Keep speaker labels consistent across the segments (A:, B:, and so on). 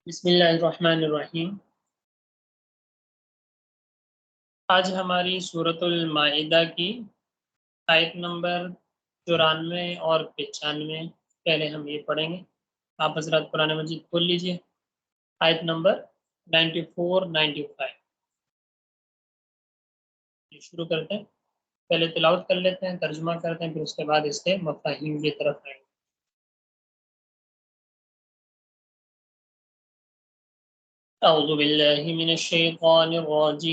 A: بسم اللہ الرحمن الرحیم۔ آج ہماری سورۃ المائدہ کی آیت نمبر 94 اور 95 پہلے ہم یہ پڑھیں گے۔ آپ حضرات قرآن مجید کھول لیجئے، آیت نمبر 94-95 شروع کرتے ہیں۔ پہلے تلاوت کر لیتے ہیں، ترجمہ کرتے ہیں، پھر اس کے بعد اس کے مفاہیم کی طرف آئیں گے۔ اعوذ باللہ من الشیطان الرجیم،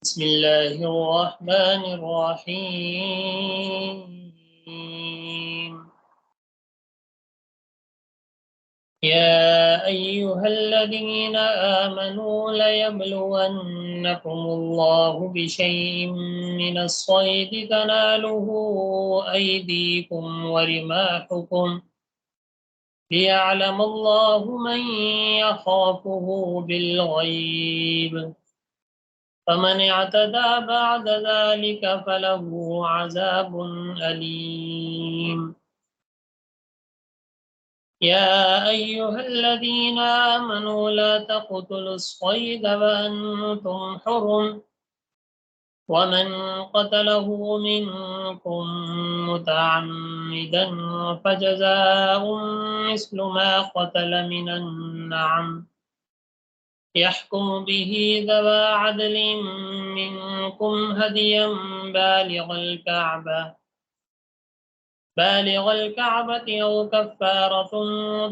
A: بسم اللہ الرحمن الرحیم۔ يا أيها الذين آمنوا ليبلونكم الله بشيء من الصيد تناله أيديكم ورماحكم ليعلم الله من يخافه بالغيب فمن اعتدى بعد ذلك فله عذاب أليم۔ يا أيها الذين آمنوا لا تقتلوا الصيد وأنتم حرم ومن قتله منكم متعمدا فجزاء مثل ما قتل من النعم يحكم به ذوى عدل منكم هديا بالغ الكعبة أو كفارة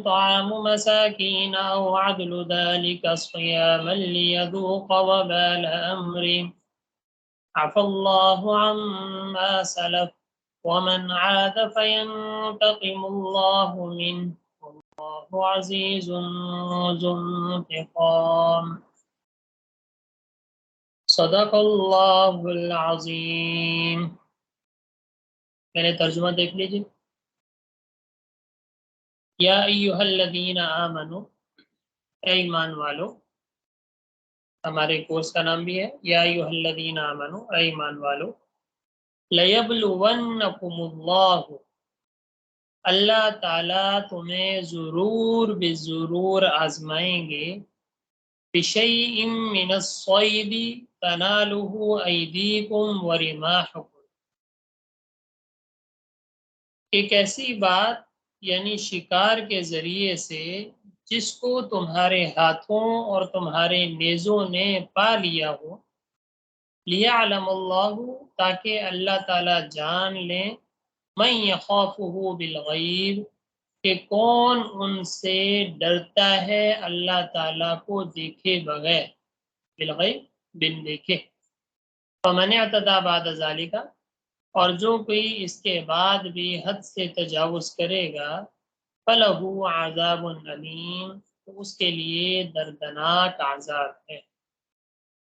A: طعام مساكين أو عدل ذلك صياما ليذوق وبال أمره عفى الله عما سلف ومن عاد فينتقم الله منه والله عزيز ذو انتقام۔ صدق اللہ العظیم۔ میں نے ترجمہ دیکھ لیجیے۔ یا ایہا الذین آمنو، اے ایمان والو، ہمارے کورس کا نام بھی ہے یا ایہا الذین آمنو، اے ایمان والو، لیبلونکم اللہ، اللہ تعالیٰ تمہیں ضرور بضرور آزمائیں گے، بشیء من الصید تنالہ ایدیکم ورماحکم، ایک ایسی بات یعنی شکار کے ذریعے سے جس کو تمہارے ہاتھوں اور تمہارے نیزوں نے پا لیا ہو، لیعلم اللہ، تاکہ اللہ تعالیٰ جان لیں، من یخافہ بالغیب، کہ کون ان سے ڈرتا ہے اللہ تعالیٰ کو دیکھے بغیر، بالغیب بن دیکھے۔ فمن اعتدی بعد ذالک، اور جو کوئی اس کے بعد بھی حد سے تجاوز کرے گا، فَلَهُ عَذَابٌ أَلِيمٌ، تو اس کے لیے دردناک عذاب ہے۔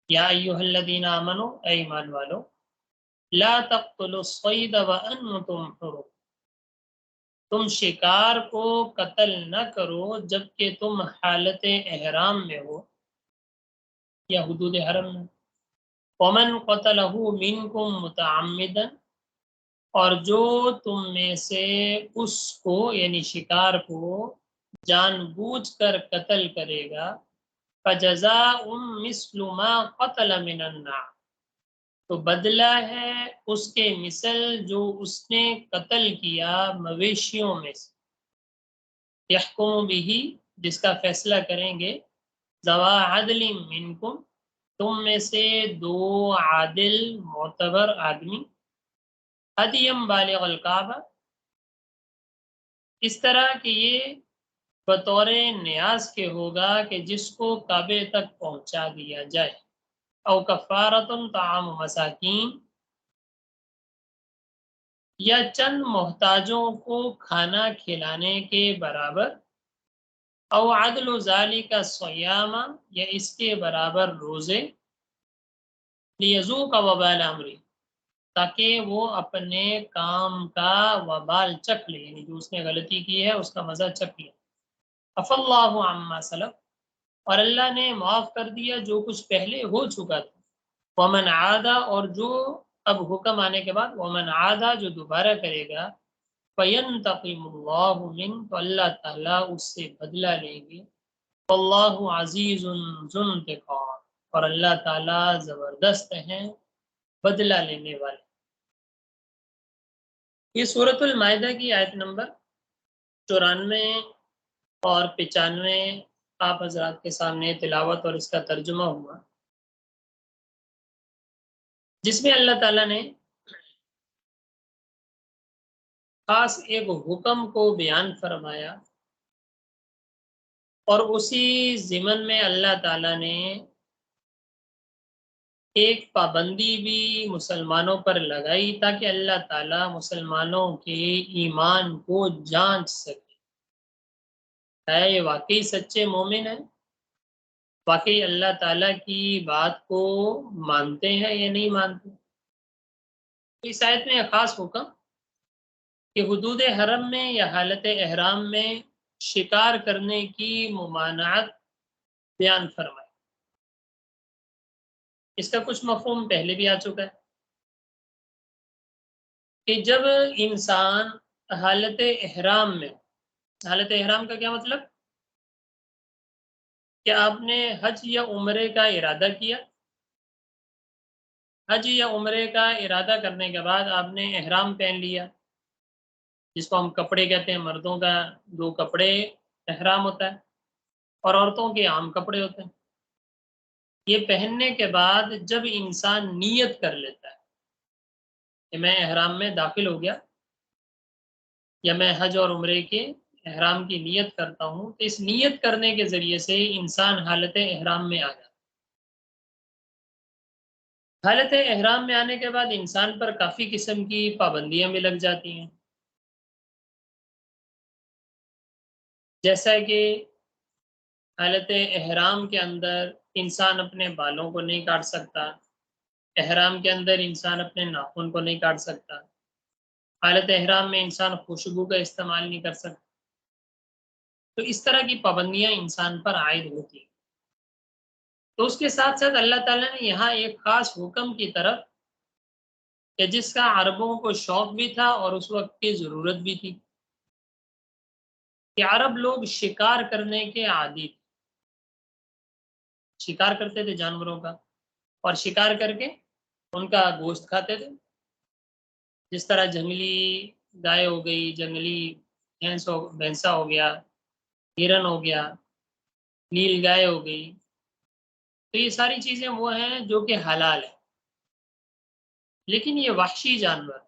A: یا ایہا الذین آمنوا، اے ایمان والو، لا تقتلوا الصید وانتم حرم، تم شکار کو قتل نہ کرو جبکہ تم حالت احرام میں ہو یا حدود حرم میں۔ ومن قتلہ منکم متعمدا، اور جو تم میں سے اس کو یعنی شکار کو جان بوجھ کر قتل کرے گا، فجزاء مثل ما قتل من النعم، تو بدلہ ہے اس کے مثل جو اس نے قتل کیا مویشیوں میں سے، یحکم بہ، جس کا فیصلہ کریں گے، ذوی عدل منکم، تم میں سے دو عادل معتبر آدمی، ہدیم بالغ الکعبہ، اس طرح کہ یہ بطور نیاز کے ہوگا کہ جس کو کعبے تک پہنچا دیا جائے، او کفارۃ طعام مساکین، یا چند محتاجوں کو کھانا کھلانے کے برابر، او عدل ذالک صیام، یا اس کے برابر روزے، لیذوق وبال امری، تاکہ وہ اپنے کام کا وبال چکھ لے، یعنی جو اس نے غلطی کی ہے اس کا مزہ چکھ لے۔ عفی اللہ عما سلف، اور اللہ نے معاف کر دیا جو کچھ پہلے ہو چکا تھا۔ ومن عادا، اور جو اب حکم آنے کے بعد ومن عادا جو دوبارہ کرے گا، فَيَنْتَقِمُ اللَّهُ مِنْهُ، تو اللہ تعالیٰ اس سے بدلہ لیں گے. وَاللَّهُ عَزِيزٌ ذُو انتقام، اور اللہ تعالیٰ زبردست ہیں، بدلہ لینے والے. یہ سورۃ المائدہ کی آیت نمبر 94 اور 95 آپ حضرات کے سامنے تلاوت اور اس کا ترجمہ ہوا، جس میں اللہ تعالیٰ نے خاص ایک حکم کو بیان فرمایا، اور اسی ضمن میں اللہ تعالیٰ نے ایک پابندی بھی مسلمانوں پر لگائی تاکہ اللہ تعالیٰ مسلمانوں کے ایمان کو جانچ سکے. ہے یہ واقعی سچے مومن ہیں، واقعی اللہ تعالیٰ کی بات کو مانتے ہیں یا نہیں مانتے. تو اس آیت میں خاص حکم کہ حدود حرم میں یا حالت احرام میں شکار کرنے کی ممانعت بیان فرمائی. اس کا کچھ مفہوم پہلے بھی آ چکا ہے کہ جب انسان حالت احرام میں، حالت احرام کا کیا مطلب کہ آپ نے حج یا عمرے کا ارادہ کیا، حج یا عمرے کا ارادہ کرنے کے بعد آپ نے احرام پہن لیا، جس کو ہم کپڑے کہتے ہیں. مردوں کا 2 کپڑے احرام ہوتا ہے اور عورتوں کے عام کپڑے ہوتے ہیں. یہ پہننے کے بعد جب انسان نیت کر لیتا ہے کہ میں احرام میں داخل ہو گیا یا میں حج اور عمرے کے احرام کی نیت کرتا ہوں، تو اس نیت کرنے کے ذریعے سے انسان حالت احرام میں آ جاتا ہے. حالت احرام میں آنے کے بعد انسان پر کافی قسم کی پابندیاں بھی لگ جاتی ہیں، جیسا کہ حالت احرام کے اندر انسان اپنے بالوں کو نہیں کاٹ سکتا، احرام کے اندر انسان اپنے ناخن کو نہیں کاٹ سکتا، حالت احرام میں انسان خوشبو کا استعمال نہیں کر سکتا. تو اس طرح کی پابندیاں انسان پر عائد ہوتی ہیں. تو اس کے ساتھ ساتھ اللہ تعالیٰ نے یہاں ایک خاص حکم کی طرف کہ جس کا عربوں کو شوق بھی تھا اور اس وقت کی ضرورت بھی تھی، کہ عرب لوگ شکار کرنے کے عادی تھے، شکار کرتے تھے جانوروں کا، اور شکار کر کے ان کا گوشت کھاتے تھے. جس طرح جنگلی گائے ہو گئی، جنگلی بھینسا ہو گیا، ہرن ہو گیا، نیل گائے ہو گئی. تو یہ ساری چیزیں وہ ہیں جو کہ حلال ہیں. لیکن یہ وحشی جانور،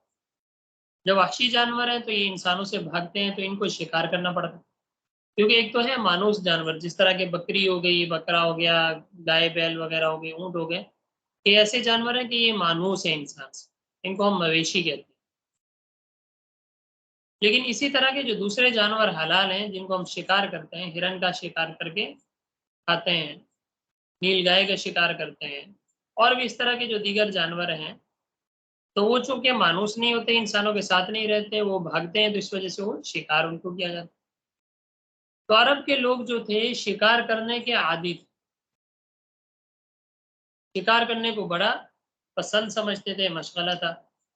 A: جب وحشی جانور ہیں تو یہ انسانوں سے بھاگتے ہیں، تو ان کو شکار کرنا پڑتا ہے. کیونکہ ایک تو ہے مانوس جانور، جس طرح کہ بکری ہو گئی، بکرا ہو گیا، گائے بیل وغیرہ ہو گئے، اونٹ ہو گئے، یہ ایسے جانور ہیں کہ یہ مانوس ہیں انسان سے، ان کو ہم مویشی کہتے ہیں. لیکن اسی طرح کے جو دوسرے جانور حلال ہیں جن کو ہم شکار کرتے ہیں، ہرن کا شکار کر کے کھاتے ہیں، نیل گائے کا شکار کرتے ہیں، اور بھی اس طرح کے جو دیگر جانور ہیں، تو وہ چونکہ مانوس نہیں ہوتے، انسانوں کے ساتھ نہیں رہتے، وہ بھاگتے ہیں، تو اس وجہ سے وہ شکار ان کو کیا جاتا ہے. تو عرب کے لوگ جو تھے شکار کرنے کے عادی تھے، شکار کرنے کو بڑا پسند سمجھتے تھے، مشغلہ تھا،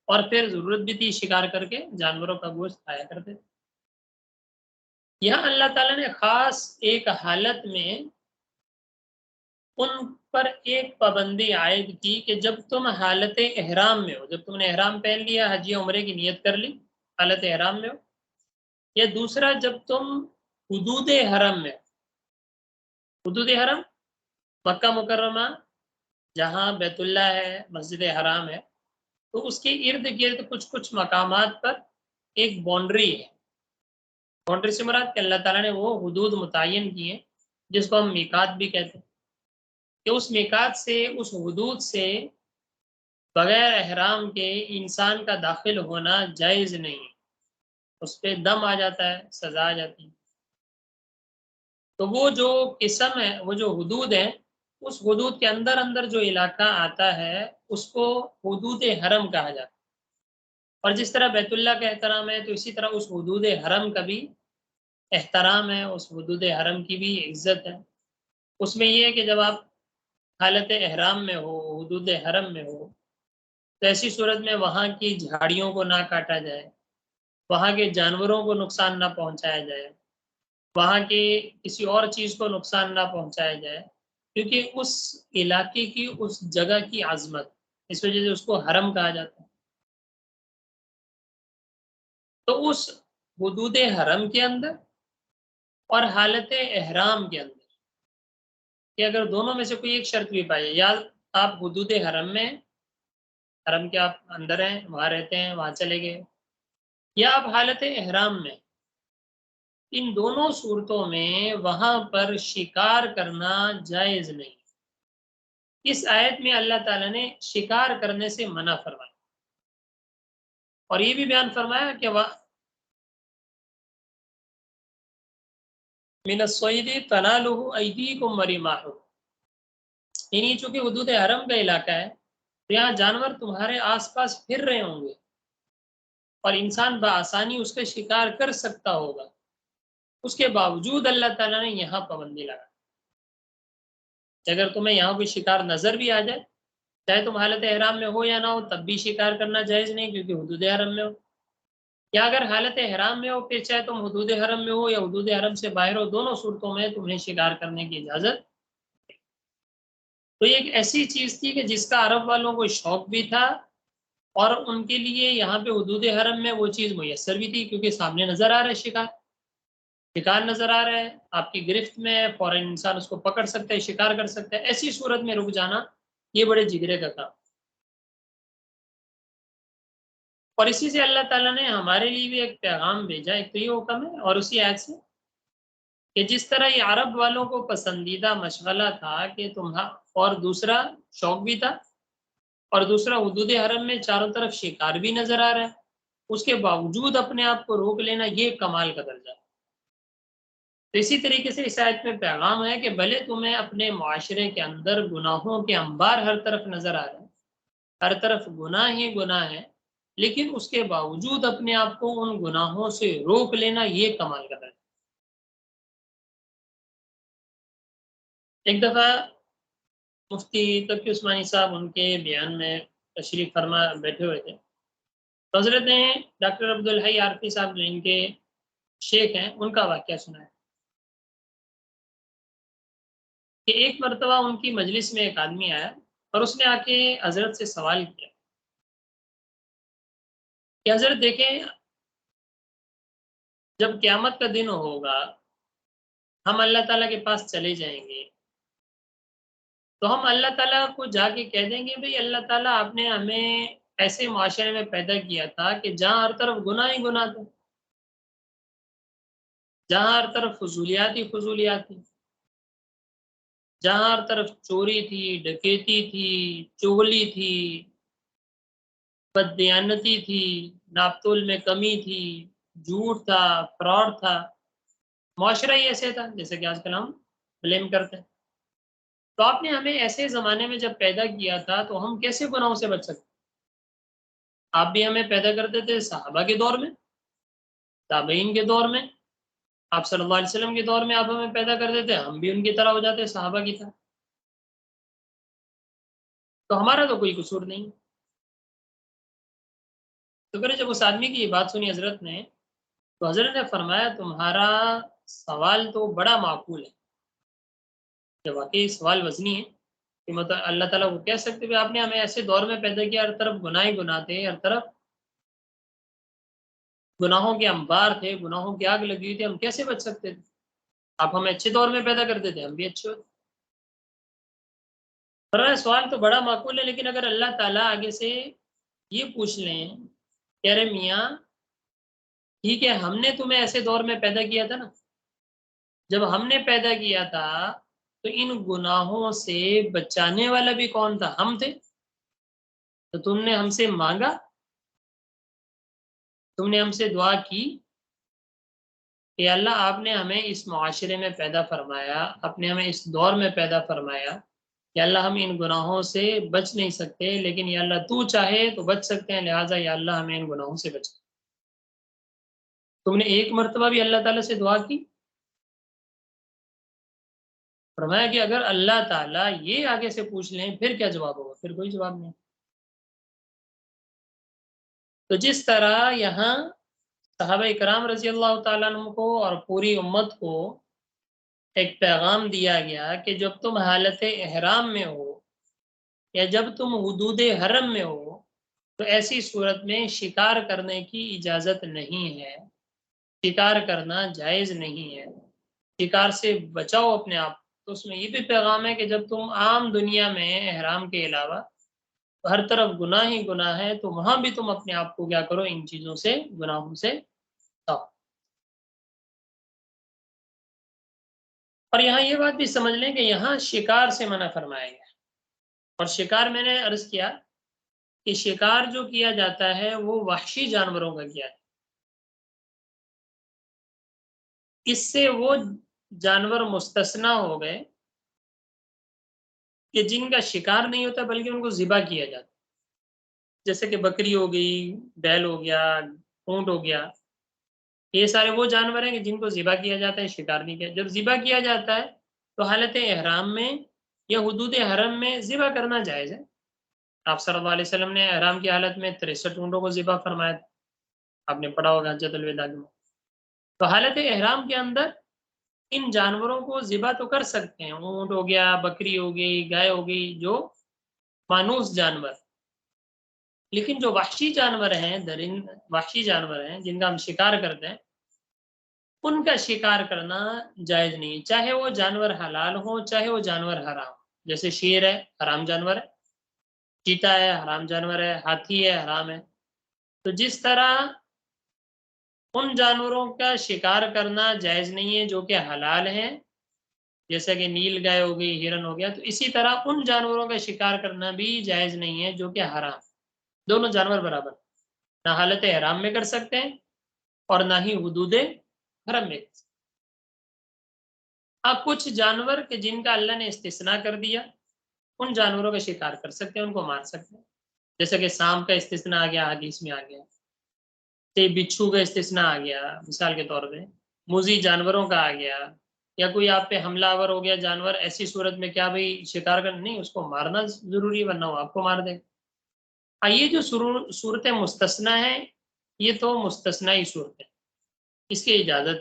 A: اور پھر ضرورت بھی تھی، شکار کر کے جانوروں کا گوشت کھایا کرتے تھے. یہاں اللہ تعالیٰ نے خاص ایک حالت میں ان پر ایک پابندی عائد کی کہ جب تم حالت احرام میں ہو، جب تم نے احرام پہن لیا، حج یا عمرے کی نیت کر لی، حالت احرام میں ہو، یا دوسرا جب تم حدود حرم میں، حدود حرم مکہ مکرمہ جہاں بیت اللہ ہے، مسجد حرام ہے، تو اس کے ارد گرد کچھ مقامات پر ایک باؤنڈری ہے. باؤنڈری سے مراد کہ اللہ تعالیٰ نے وہ حدود متعین کی ہیں جس کو ہم میقات بھی کہتے ہیں، کہ اس میقات سے، اس حدود سے بغیر احرام کے انسان کا داخل ہونا جائز نہیں ہے، اس پہ دم آ جاتا ہے، سزا آ جاتی ہے. تو وہ جو قسم ہے، وہ جو حدود ہے، اس حدود کے اندر اندر جو علاقہ آتا ہے اس کو حدود حرم کہا جاتا ہے. اور جس طرح بیت اللہ کا احترام ہے، تو اسی طرح اس حدود حرم کا بھی احترام ہے، اس حدود حرم کی بھی عزت ہے. اس میں یہ ہے کہ جب آپ حالت احرام میں ہو، حدود حرم میں ہو، تو ایسی صورت میں وہاں کی جھاڑیوں کو نہ کاٹا جائے، وہاں کے جانوروں کو نقصان نہ پہنچایا جائے، وہاں کے کسی اور چیز کو نقصان نہ پہنچایا جائے، کیونکہ اس علاقے کی، اس جگہ کی عظمت، اس وجہ سے اس کو حرم کہا جاتا ہے۔ تو اس حدود حرم کے اندر اور حالت احرام کے اندر، کہ اگر دونوں میں سے کوئی ایک شرط بھی پائے، یا آپ حدود حرم میں، حرم کے آپ اندر ہیں، وہاں رہتے ہیں، وہاں چلے گئے، یا آپ حالت احرام میں، ان دونوں صورتوں میں وہاں پر شکار کرنا جائز نہیں۔ اس آیت میں اللہ تعالیٰ نے شکار کرنے سے منع فرمایا، اور یہ بھی بیان فرمایا کہ من الصید تنالہ ایدیکم ورماحکم، یعنی چونکہ حدود حرم کا علاقہ ہے، تو یہاں جانور تمہارے آس پاس پھر رہے ہوں گے اور انسان بآسانی اس کا شکار کر سکتا ہوگا، اس کے باوجود اللہ تعالیٰ نے یہاں پابندی لگا کہ اگر تمہیں یہاں کوئی شکار نظر بھی آ جائے، چاہے تم حالت احرام میں ہو یا نہ ہو، تب بھی شکار کرنا جائز نہیں، کیونکہ حدود حرم میں ہو۔ یا اگر حالت احرام میں ہو، پھر چاہے تم حدود حرم میں ہو یا حدود حرم سے باہر ہو، دونوں صورتوں میں تمہیں شکار کرنے کی اجازت۔ تو یہ ایک ایسی چیز تھی کہ جس کا عرب والوں کو شوق بھی تھا، اور ان کے لیے یہاں پہ حدود حرم میں وہ چیز میسر بھی تھی، کیونکہ سامنے نظر آ رہا ہے شکار نظر آ رہا ہے، آپ کی گرفت میں ہے، فوراً انسان اس کو پکڑ سکتا ہے، شکار کر سکتا ہے۔ ایسی صورت میں رک جانا یہ بڑے جگرے کا کام۔ اور اسی سے اللہ تعالیٰ نے ہمارے لیے بھی ایک پیغام بھیجا، ایک تو یہ حکم ہے، اور اسی آیت سے کہ جس طرح یہ عرب والوں کو پسندیدہ مشغلہ تھا کہ اور دوسرا شوق بھی تھا، اور دوسرا حدود حرم میں چاروں طرف شکار بھی نظر آ رہا ہے، اس کے باوجود اپنے آپ کو روک لینا یہ کمال کا درجہ ہے۔ تو اسی طریقے سے اس آیت میں پیغام ہے کہ بھلے تمہیں اپنے معاشرے کے اندر گناہوں کے انبار ہر طرف نظر آ رہے ہیں، ہر طرف گناہ ہی گناہ ہے، لیکن اس کے باوجود اپنے آپ کو ان گناہوں سے روک لینا یہ کمال کا درجہ ہے۔ ایک دفعہ مفتی تقی عثمانی صاحب ان کے بیان میں تشریف فرما بیٹھے ہوئے تھے، تو حضرت نے ڈاکٹر عبدالحی عارفی صاحب جو ان کے شیخ ہیں، ان کا واقعہ سنا ہے کہ ایک مرتبہ ان کی مجلس میں ایک آدمی آیا اور اس نے آ کے حضرت سے سوال کیا کہ حضرت دیکھیں، جب قیامت کا دن ہوگا، ہم اللہ تعالیٰ کے پاس چلے جائیں گے، تو ہم اللہ تعالیٰ کو جا کے کہہ دیں گے بھئی اللہ تعالیٰ آپ نے ہمیں ایسے معاشرے میں پیدا کیا تھا کہ جہاں ہر طرف گناہ ہی گناہ تھے، جہاں ہر طرف فضولیات ہی فضولیات تھی، جہاں ہر طرف چوری تھی، ڈکیتی تھی، چغلی تھی، بددیانتی تھی، ناپ تول میں کمی تھی، جھوٹ تھا، فراڈ تھا، معاشرہ ہی ایسے تھا جیسے کہ آج کل ہم بلیم کرتے ہیں۔ تو آپ نے ہمیں ایسے زمانے میں جب پیدا کیا تھا تو ہم کیسے گناہوں سے بچ سکتے؟ آپ بھی ہمیں پیدا کرتے تھے صحابہ کے دور میں، تابعین کے دور میں، آپ صلی اللہ علیہ وسلم کے دور میں آپ ہمیں پیدا کرتے تھے، ہم بھی ان کی طرح ہو جاتے، صحابہ کی طرح، تو ہمارا تو کوئی قصور نہیں۔ تو پھر جب اس آدمی کی یہ بات سنی حضرت نے، تو حضرت نے فرمایا تمہارا سوال تو بڑا معقول ہے، کہ واقعی سوال وزنی ہے، کہ مطلب اللہ تعالیٰ کو کہہ سکتے آپ نے ہمیں ایسے دور میں پیدا کیا، ہر طرف گناہ ہی گناہ تھے، ہر طرف گناہوں کے انبار تھے، گناہوں کی آگ لگی ہوئی تھی، ہم کیسے بچ سکتے تھے؟ آپ ہمیں اچھے دور میں پیدا کرتے تھے، ہم بھی اچھے ہوتے۔ فرمایا سوال تو بڑا معقول ہے، لیکن اگر اللہ تعالیٰ آگے سے یہ پوچھ لیں کہ ارے میاں ٹھیک ہے، ہم نے تمہیں ایسے دور میں پیدا کیا تھا نا، جب ہم نے پیدا کیا تھا تو ان گناہوں سے بچانے والا بھی کون تھا؟ ہم تھے۔ تو تم نے ہم سے مانگا، تم نے ہم سے دعا کی کہ اللہ آپ نے ہمیں اس معاشرے میں پیدا فرمایا، آپ نے ہمیں اس دور میں پیدا فرمایا کہ اللہ ہم ان گناہوں سے بچ نہیں سکتے، لیکن یا اللہ تو چاہے تو بچ سکتے ہیں، لہٰذا یا اللہ ہمیں ان گناہوں سے بچا۔ تم نے ایک مرتبہ بھی اللہ تعالیٰ سے دعا کی؟ فرمایا کہ اگر اللہ تعالیٰ یہ آگے سے پوچھ لیں پھر کیا جواب ہوگا؟ پھر کوئی جواب نہیں۔ تو جس طرح یہاں صحابہ اکرام رضی اللہ تعالیٰ عنہ کو اور پوری امت کو ایک پیغام دیا گیا کہ جب تم حالت احرام میں ہو یا جب تم حدود حرم میں ہو تو ایسی صورت میں شکار کرنے کی اجازت نہیں ہے، شکار کرنا جائز نہیں ہے، شکار سے بچاؤ اپنے آپ۔ تو اس میں یہ بھی پیغام ہے کہ جب تم عام دنیا میں احرام کے علاوہ ہر طرف گناہ ہی گناہ ہے تو وہاں بھی تم اپنے آپ کو کیا کرو، ان چیزوں سے، گناہوں سے بچاؤ۔ اور یہاں یہ بات بھی سمجھ لیں کہ یہاں شکار سے منع فرمایا گیا، اور شکار میں نے عرض کیا کہ شکار جو کیا جاتا ہے وہ وحشی جانوروں کا کیا جاتا ہے، اس سے وہ جانور مستثنا ہو گئے کہ جن کا شکار نہیں ہوتا بلکہ ان کو ذبح کیا جاتا ہے، جیسے کہ بکری ہو گئی، بیل ہو گیا، اونٹ ہو گیا، یہ سارے وہ جانور ہیں کہ جن کو ذبح کیا جاتا ہے، شکار نہیں کیا۔ جب ذبح کیا جاتا ہے تو حالت احرام میں یا حدود حرم میں ذبح کرنا جائز ہے۔ آپ صلی اللہ علیہ وسلم نے احرام کی حالت میں 63 اونٹوں کو ذبح فرمایا تھا، آپ نے پڑھا ہوگا حجۃ الوداع میں۔ تو حالت احرام کے اندر ان جانوروں کو ذبح تو کر سکتے ہیں، اونٹ ہو گیا، بکری ہو گئی، گائے ہو گئی، جو مانوس جانور، لیکن جو وحشی جانور ہیں، درند وحشی جانور ہیں جن کا ہم شکار کرتے ہیں، ان کا شکار کرنا جائز نہیں، چاہے وہ جانور حلال ہو چاہے وہ جانور حرام۔ جیسے شیر ہے، حرام جانور ہے، چیتا ہے، حرام جانور ہے، ہاتھی ہے، حرام ہے۔ تو جس طرح ان جانوروں کا شکار کرنا جائز نہیں ہے جو کہ حلال ہیں، جیسا کہ نیل گائے ہو گئی، ہرن ہو گیا، تو اسی طرح ان جانوروں کا شکار کرنا بھی جائز نہیں ہے جو کہ حرام۔ دونوں جانور برابر، نہ حالت احرام میں کر سکتے ہیں اور نہ ہی حدود حرم میں۔ اب کچھ جانور کہ جن کا اللہ نے استثناء کر دیا، ان جانوروں کا شکار کر سکتے ہیں، ان کو مار سکتے ہیں، جیسے کہ سانپ کا استثناء آ گیا، حدیث میں آ گیا، بچھو کا استثناء آ گیا مثال کے طور پہ، موذی جانوروں کا آ گیا، یا کوئی آپ پہ حملہ آور ہو گیا جانور، ایسی صورت میں کیا بھائی شکار کرنا نہیں، اس کو مارنا ضروری ہے ورنہ وہ آپ کو مار دے۔ یہ جو صورتیں مستثنیٰ ہیں یہ تو مستثنی صورت ہے، اس کی اجازت۔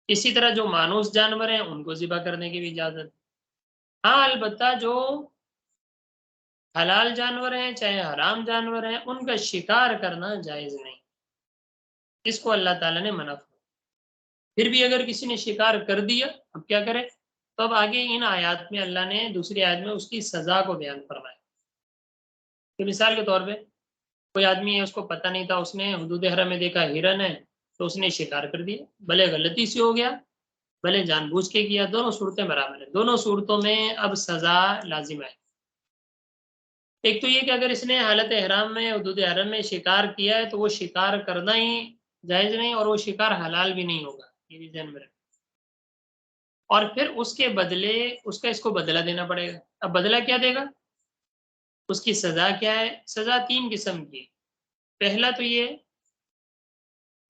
A: اسی طرح جو مانوس جانور ہیں ان کو ذبح کرنے کی بھی اجازت۔ ہاں البتہ جو حلال جانور ہیں چاہے حرام جانور ہیں ان کا شکار کرنا جائز نہیں، اس کو اللہ تعالیٰ نے منع فرمایا۔ پھر بھی اگر کسی نے شکار کر دیا اب کیا کرے، تو اب آگے ان آیات میں اللہ نے دوسری آیت میں اس کی سزا کو بیان فرمایا کہ مثال کے طور پہ کوئی آدمی ہے، اس کو پتہ نہیں تھا، اس نے حدود حرم میں دیکھا ہرن ہے تو اس نے شکار کر دیا، بھلے غلطی سے ہو گیا بھلے جان بوجھ کے کیا، دونوں صورتیں برابر ہیں، دونوں صورتوں میں اب سزا لازم ہے۔ ایک تو یہ کہ اگر اس نے حالت احرام میں حدود حرم میں شکار کیا ہے تو وہ شکار کرنا ہی جائز نہیں، اور وہ شکار حلال بھی نہیں ہوگا، یہ بھی ذہن میں رکھیں۔ اور پھر اس کے بدلے اس کا اس کو بدلہ دینا پڑے گا۔ اب بدلہ کیا دے گا، اس کی سزا کیا ہے؟ سزا 3 قسم کی۔ پہلا تو یہ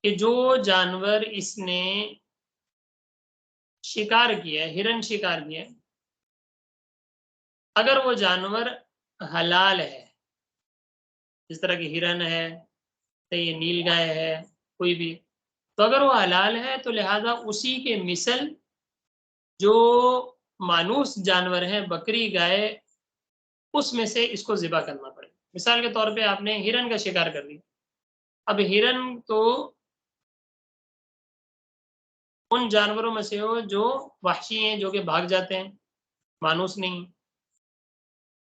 A: کہ جو جانور اس نے شکار کیا ہے، ہرن شکار کیا ہے، اگر وہ جانور حلال ہے، جس طرح کہ ہرن ہے، یہ نیل گائے ہے، کوئی بھی، تو اگر وہ حلال ہے تو لہذا اسی کے مثل جو مانوس جانور ہیں، بکری، گائے، اس میں سے اس کو ذبح کرنا پڑے۔ مثال کے طور پہ آپ نے ہرن کا شکار کر لیا، اب ہرن تو ان جانوروں میں سے ہو جو وحشی ہیں، جو کہ بھاگ جاتے ہیں، مانوس نہیں۔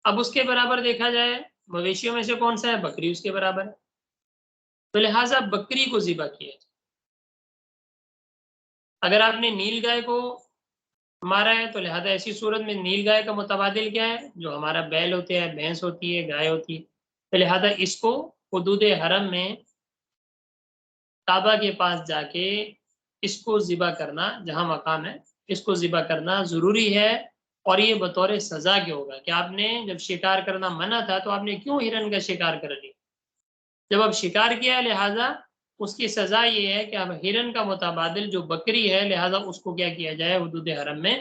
A: اب اس کے برابر دیکھا جائے مویشیوں میں سے کون سا ہے، بکری اس کے برابر ہے، تو لہٰذا بکری کو ذبح کیا جائے۔ اگر آپ نے نیل گائے کو مارا ہے تو لہذا ایسی صورت میں نیل گائے کا متبادل کیا ہے، جو ہمارا بیل ہوتے ہیں، بھینس ہوتی ہے، گائے ہوتی ہے، تو لہذا اس کو حدود حرم میں کعبہ کے پاس جا کے اس کو ذبح کرنا، جہاں مقام ہے اس کو ذبح کرنا ضروری ہے۔ اور یہ بطور سزا کے ہوگا کہ آپ نے جب شکار کرنا منع تھا تو آپ نے کیوں ہرن کا شکار کر لیا، جب اب شکار کیا لہذا اس کی سزا یہ ہے کہ اب ہرن کا متبادل جو بکری ہے، لہذا اس کو کیا کیا جائے، حدود حرم میں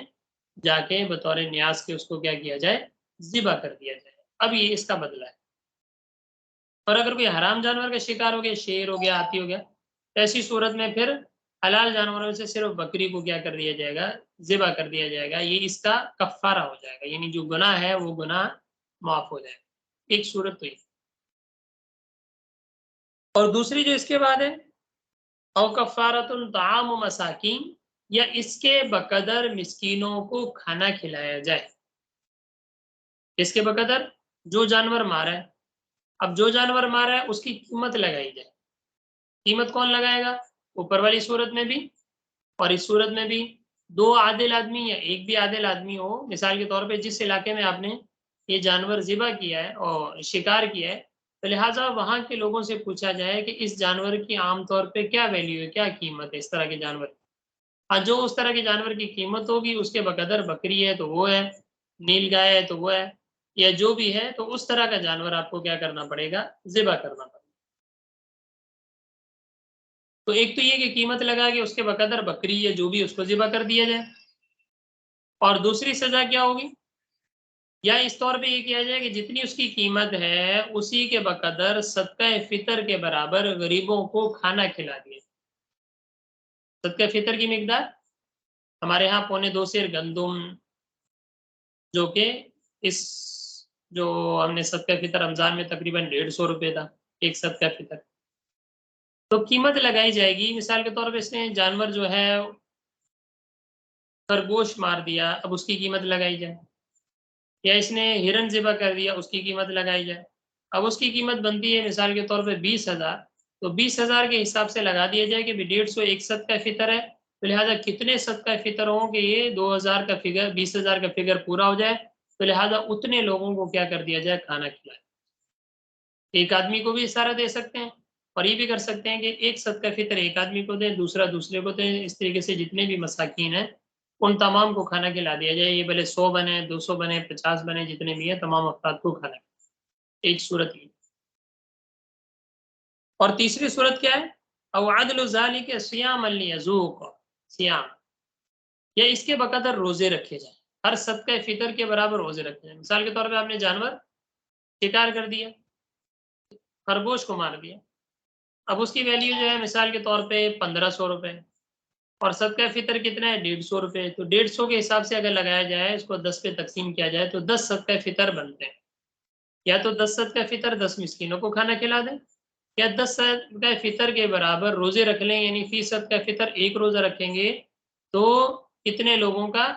A: جا کے بطور نیاز کے اس کو کیا کیا جائے، ذبح کر دیا جائے۔ اب یہ اس کا بدلہ ہے۔ اور اگر کوئی حرام جانور کا شکار ہو گیا، شیر ہو گیا، ہاتھی ہو گیا، ایسی صورت میں پھر حلال جانوروں سے صرف بکری کو کیا کر دیا جائے گا؟ ذبح کر دیا جائے گا. یہ اس کا کفارہ ہو جائے گا، یعنی جو گناہ ہے وہ گناہ معاف ہو جائے گا. ایک صورت تو یہ. اور دوسری جو اس کے بعد ہے او کفارۃ طعام مساکین، یا اس کے بقدر مسکینوں کو کھانا کھلایا جائے. اس کے بقدر جو جانور مارا ہے، اب جو جانور مارا ہے اس کی قیمت لگائی جائے. قیمت کون لگائے گا؟ اوپر والی صورت میں بھی اور اس صورت میں بھی دو عادل آدمی یا ایک بھی عادل آدمی ہو. مثال کے طور پہ جس علاقے میں آپ نے یہ جانور ذبح کیا ہے اور شکار کیا ہے، تو لہٰذا وہاں کے لوگوں سے پوچھا جائے کہ اس جانور کی عام طور پہ کیا ویلیو ہے، کیا قیمت ہے اس طرح کے جانور. ہاں، جو اس طرح کے جانور کی قیمت ہوگی اس کے بقدر بکری ہے تو وہ ہے، نیل گائے ہے تو وہ ہے، یا جو بھی ہے تو اس طرح کا جانور آپ کو کیا کرنا پڑے گا؟ ذبح کرنا پڑے گا. تو ایک تو یہ کہ قیمت لگا کے اس کے بقدر بکری یا جو بھی اس کو ذبح کر دیا جائے. اور دوسری سزا کیا ہوگی؟ یا اس طور پہ یہ کیا جائے کہ جتنی اس کی قیمت ہے اسی کے بقدر صدقہ فطر کے برابر غریبوں کو کھانا کھلا دیا. صدقہ فطر کی مقدار ہمارے ہاں 2.25 سیر گندم، جو کہ اس جو ہم نے صدقہ فطر رمضان میں تقریباً 150 روپے تھا ایک صدقہ فطر. تو قیمت لگائی جائے گی. مثال کے طور پہ اس نے جانور جو ہے خرگوش مار دیا، اب اس کی قیمت لگائی جائے. یا اس نے ہرن ذبح کر دیا، اس کی قیمت لگائی جائے. اب اس کی قیمت بنتی ہے مثال کے طور پہ 20,000، تو 20,000 کے حساب سے لگا دیا جائے کہ 150 ایک صدقہ فطر ہے، تو لہٰذا کتنے صدقہ فطر ہوں کہ یہ 2,000 کا فگر 20,000 کا فگر پورا ہو جائے، تو لہٰذا اتنے لوگوں کو کیا کر دیا جائے؟ کھانا کھلائے. ایک آدمی کو بھی اشارہ دے سکتے ہیں اور یہ بھی کر سکتے ہیں کہ ایک صدقہ فطر ایک آدمی کو دیں، دوسرا دوسرے کو دیں. اس طریقے سے جتنے بھی مساکین ہیں ان تمام کو کھانا کھلا دیا جائے. یہ بھلے 100 بنے، 200 بنے، 50 بنے، جتنے بھی ہیں تمام افراد کو کھانا کھلا. ایک صورت یہ. اور تیسری صورت کیا ہے؟ او عدل ذالک صیام لیذوق، صیام یا اس کے بقدر روزے رکھے جائیں. ہر صدقہ فطر کے برابر روزے رکھے جائیں. مثال کے طور پہ آپ نے جانور شکار کر دیا، خرگوش کو مار دیا، اب اس کی ویلیو جو ہے مثال کے طور پہ 1,500 روپے، اور صدقہ فطر کتنا ہے؟ 150 روپے. تو 150 کے حساب سے اگر لگایا جائے، اس کو 10 پہ تقسیم کیا جائے تو 10 صدقہ فطر بنتے ہیں. یا تو 10 صدقہ فطر 10 مسکینوں کو کھانا کھلا دیں، یا 10 صدقہ فطر کے برابر روزے رکھ لیں، یعنی فی صدقہ فطر ایک روزہ رکھیں گے تو کتنے لوگوں کا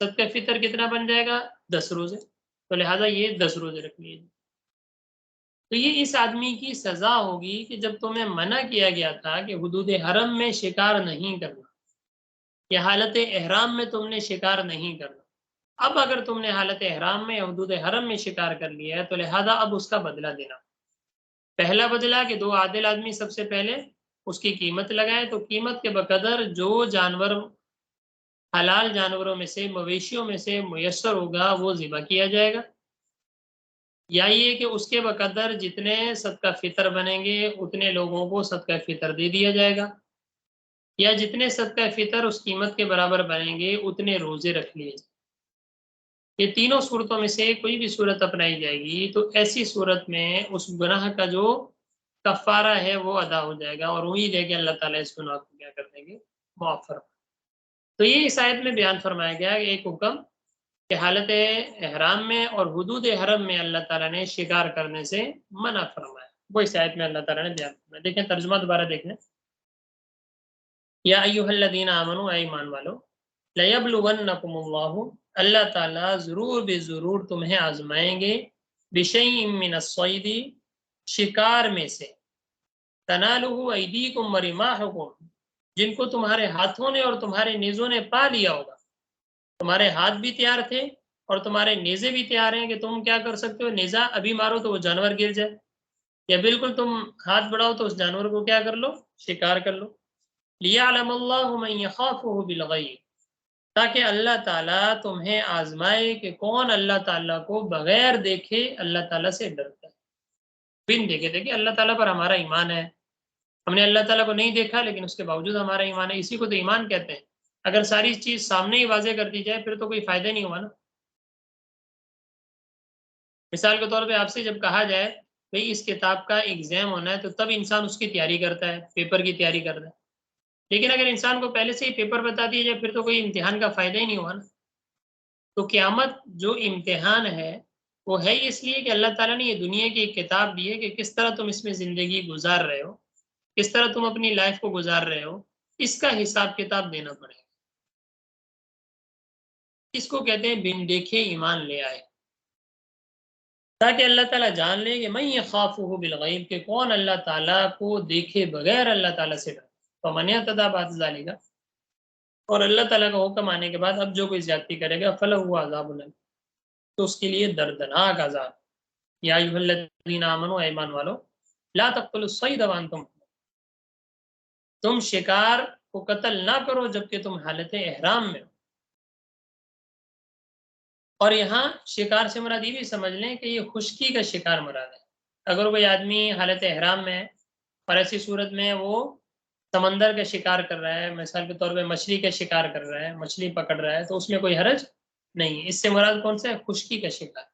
A: صدقہ فطر کتنا بن جائے گا؟ 10 روزے. تو لہٰذا یہ 10 روزے رکھ لیے. تو یہ اس آدمی کی سزا ہوگی کہ جب تمہیں منع کیا گیا تھا کہ حدود حرم میں شکار نہیں کرنا، یا حالت احرام میں تم نے شکار نہیں کرنا، اب اگر تم نے حالت احرام میں یا حدود حرم میں شکار کر لیا ہے تو لہذا اب اس کا بدلہ دینا. پہلا بدلہ کہ دو عادل آدمی سب سے پہلے اس کی قیمت لگائے، تو قیمت کے بقدر جو جانور حلال جانوروں میں سے، مویشیوں میں سے میسر ہوگا وہ ذبح کیا جائے گا. یا یہ کہ اس کے بقدر جتنے صدقہ فطر بنیں گے اتنے لوگوں کو صدقہ فطر دے دیا جائے گا. یا جتنے صدقہ فطر اس قیمت کے برابر بنیں گے اتنے روزے رکھ لیے جائیں. یہ تینوں صورتوں میں سے کوئی بھی صورت اپنائی جائے گی تو ایسی صورت میں اس گناہ کا جو کفارہ ہے وہ ادا ہو جائے گا، اور امید ہے کہ اللہ تعالیٰ اس گناہ کو کیا کر دیں گے؟ معاف فرمائیں. تو یہ اس آیت میں بیان فرمایا گیا کہ ایک حکم کہ حالت احرام میں اور حدود حرم میں اللہ تعالیٰ نے شکار کرنے سے منع فرمایا، وہ اس آیت میں اللہ تعالیٰ نے بیان فرمایا. دیکھیں ترجمہ دوبارہ دیکھ لیں. یا ایھا الذین آمنوا، اے ایمان والو، لیبلونکم اللہ، اللہ تعالیٰ ضرور بے ضرور تمہیں آزمائیں گے، بشیء من الصید، شکار میں سے، تنالہ ایدیکم ورماحکم، جن کو تمہارے ہاتھوں نے اور تمہارے نیزوں نے پا لیا ہوگا. تمہارے ہاتھ بھی تیار تھے اور تمہارے نیزے بھی تیار ہیں کہ تم کیا کر سکتے ہو؟ نیزہ ابھی مارو تو وہ جانور گر جائے، یا بالکل تم ہاتھ بڑھاؤ تو اس جانور کو کیا کر لو؟ شکار کر لو. لیعلم اللہ من یخافہ بالغیب، تاکہ اللہ تعالیٰ تمہیں آزمائے کہ کون اللہ تعالیٰ کو بغیر دیکھے اللہ تعالیٰ سے ڈرتا ہے. بن دیکھے دیکھے اللہ تعالیٰ پر ہمارا ایمان ہے، ہم نے اللہ تعالیٰ کو نہیں دیکھا لیکن اس کے باوجود ہمارا ایمان ہے. اسی کو تو ایمان کہتے ہیں. اگر ساری چیز سامنے ہی واضح کر دی جائے پھر تو کوئی فائدہ نہیں ہوا نا. مثال کے طور پہ آپ سے جب کہا جائے بھئی اس کتاب کا ایگزام ہونا ہے تو تب انسان اس کی تیاری کرتا ہے، پیپر کی تیاری کرتا ہے. لیکن اگر انسان کو پہلے سے ہی پیپر بتا دیا جائے پھر تو کوئی امتحان کا فائدہ ہی نہیں ہوا نا. تو قیامت جو امتحان ہے وہ ہے اس لیے کہ اللہ تعالیٰ نے یہ دنیا کی ایک کتاب دی ہے کہ کس طرح تم اس میں زندگی گزار رہے ہو، کس طرح تم اپنی لائف کو گزار رہے ہو، اس کا حساب کتاب دینا پڑے گا. اس کو کہتے ہیں بن دیکھے ایمان لے آئے، تاکہ اللہ تعالیٰ جان لے کہ میں یخافہ بالغیب، کہ کون اللہ تعالیٰ کو دیکھے بغیر اللہ تعالیٰ سے ڈرے. فمن اعتدی بعد ذلک، اور اللہ تعالیٰ کا حکم آنے کے بعد اب جو کوئی زیادتی کرے گا فلہ عذاب الیم، تو اس کے لیے دردناک عذاب. یا ایھا الذین آمنوا، ایمان والو، لا تقتلوا الصید وانتم، تم شکار کو قتل نہ کرو جبکہ تم حالت احرام میں ہو. اور یہاں شکار سے مراد یہ بھی سمجھ لیں کہ یہ خشکی کا شکار مراد ہے. اگر کوئی آدمی حالت احرام میں اور ایسی صورت میں وہ سمندر کا شکار کر رہا ہے، مثال کے طور پہ مچھلی کا شکار کر رہا ہے، مچھلی پکڑ رہا ہے، تو اس میں کوئی حرج نہیں. اس سے مراد کون سا ہے؟ خشکی کا شکار.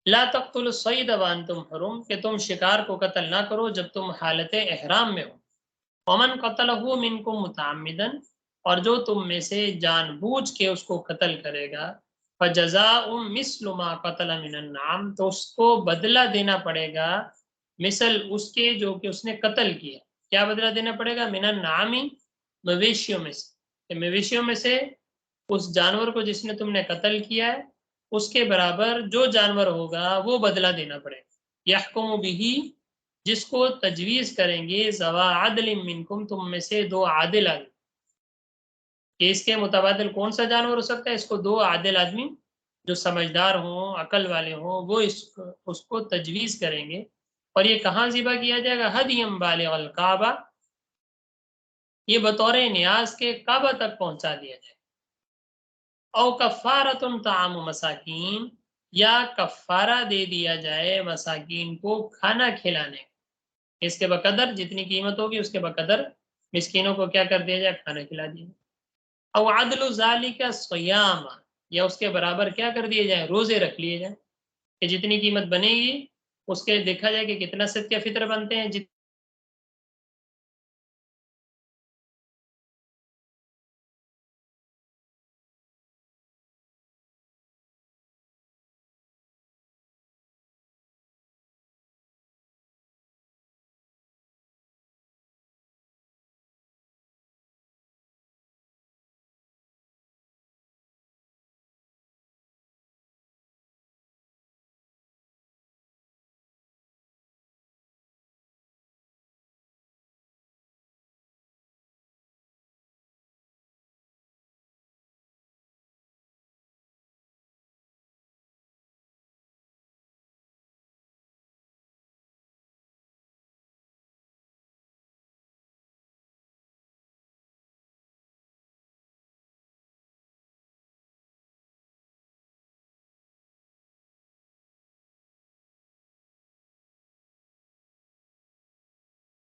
A: لا تقتلوا الصید وانتم حرم، کہ تم شکار کو قتل نہ کرو جب تم حالت احرام میں ہو. ومن قتلہ منکم متعمدا، اور جو تم میں سے جان بوجھ کے اس کو قتل کرے گا، فجزاء مثل ما قتل من النعام، تو اس کو بدلہ دینا پڑے گا مثل اس کے جو کہ اس نے قتل کیا. کیا بدلہ دینا پڑے گا؟ من النعام، مویشیوں میں سے، مویشیوں میں سے اس جانور کو جس نے تم نے قتل کیا ہے اس کے برابر جو جانور ہوگا وہ بدلہ دینا پڑے گا. یحکم بہ، جس کو تجویز کریں گے ذوا عدل منکم، تم میں سے دو عادل آدمی، کہ اس کے متبادل کون سا جانور ہو سکتا ہے؟ اس کو دو عادل آدمی جو سمجھدار ہوں، عقل والے ہوں، وہ اس کو تجویز کریں گے. اور یہ کہاں ذبح کیا جائے گا؟ ہدیم بالغ الکعبہ، یہ بطور نیاز کے کعبہ تک پہنچا دیا جائے. او کفارۃ طعام مساکین، یا کفارہ دے دیا جائے مساکین کو کھانا کھلانے. اس کے بقدر جتنی قیمت ہوگی اس کے بقدر مسکینوں کو کیا کر دیا جائے؟ کھانا کھلا دیا. او عدل ذالک صیام، یا اس کے برابر کیا کر دیے جائیں؟ روزے رکھ لیے جائیں، کہ جتنی قیمت بنے گی اس کے دیکھا جائے کہ کتنا صدقہ فطر بنتے ہیں،